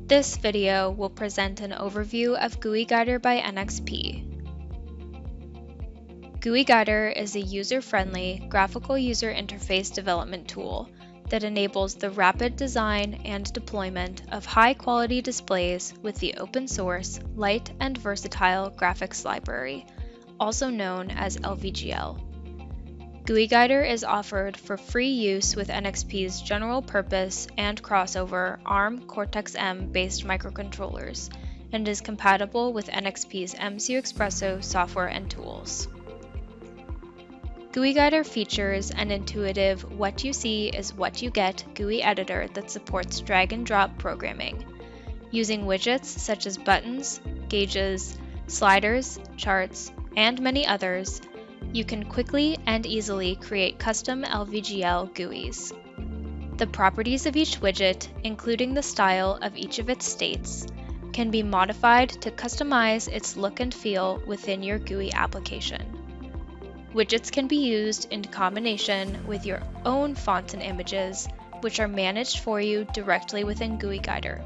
This video will present an overview of GUI Guider by NXP. GUI Guider is a user-friendly graphical user interface development tool that enables the rapid design and deployment of high-quality displays with the open-source, light and versatile graphics library, also known as LVGL. GUI Guider is offered for free use with NXP's general-purpose and crossover ARM Cortex-M based microcontrollers, and is compatible with NXP's MCUXpresso software and tools. GUI Guider features an intuitive what you see is what you get GUI editor that supports drag-and-drop programming. Using widgets such as buttons, gauges, sliders, charts, and many others, you can quickly and easily create custom LVGL GUIs. The properties of each widget, including the style of each of its states, can be modified to customize its look and feel within your GUI application. Widgets can be used in combination with your own fonts and images, which are managed for you directly within GUI Guider.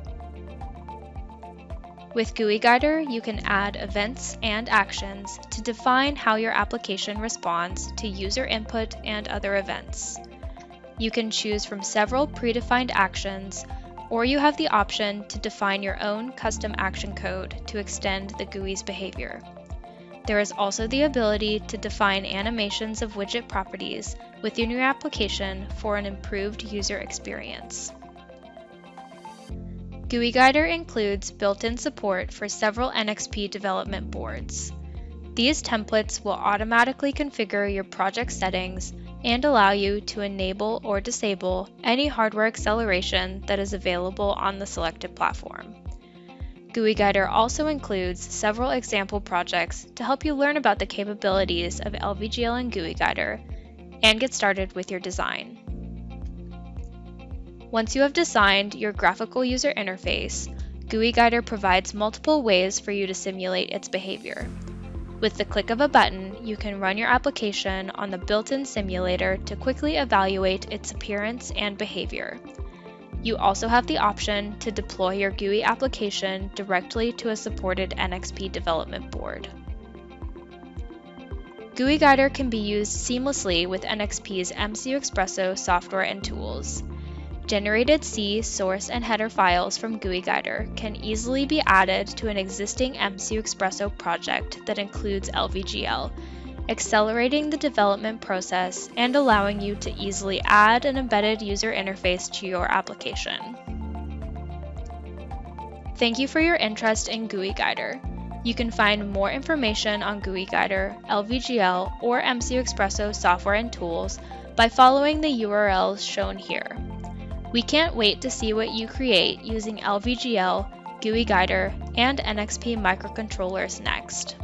With GUI Guider, you can add events and actions to define how your application responds to user input and other events. You can choose from several predefined actions, or you have the option to define your own custom action code to extend the GUI's behavior. There is also the ability to define animations of widget properties within your application for an improved user experience. GUI Guider includes built-in support for several NXP development boards. These templates will automatically configure your project settings and allow you to enable or disable any hardware acceleration that is available on the selected platform. GUI Guider also includes several example projects to help you learn about the capabilities of LVGL and GUI Guider and get started with your design. Once you have designed your graphical user interface, GUI Guider provides multiple ways for you to simulate its behavior. With the click of a button, you can run your application on the built-in simulator to quickly evaluate its appearance and behavior. You also have the option to deploy your GUI application directly to a supported NXP development board. GUI Guider can be used seamlessly with NXP's MCUXpresso software and tools. Generated C, source, and header files from GUI Guider can easily be added to an existing MCUXpresso project that includes LVGL, accelerating the development process and allowing you to easily add an embedded user interface to your application. Thank you for your interest in GUI Guider. You can find more information on GUI Guider, LVGL, or MCUXpresso software and tools by following the URLs shown here. We can't wait to see what you create using LVGL, GUI Guider, and NXP microcontrollers next.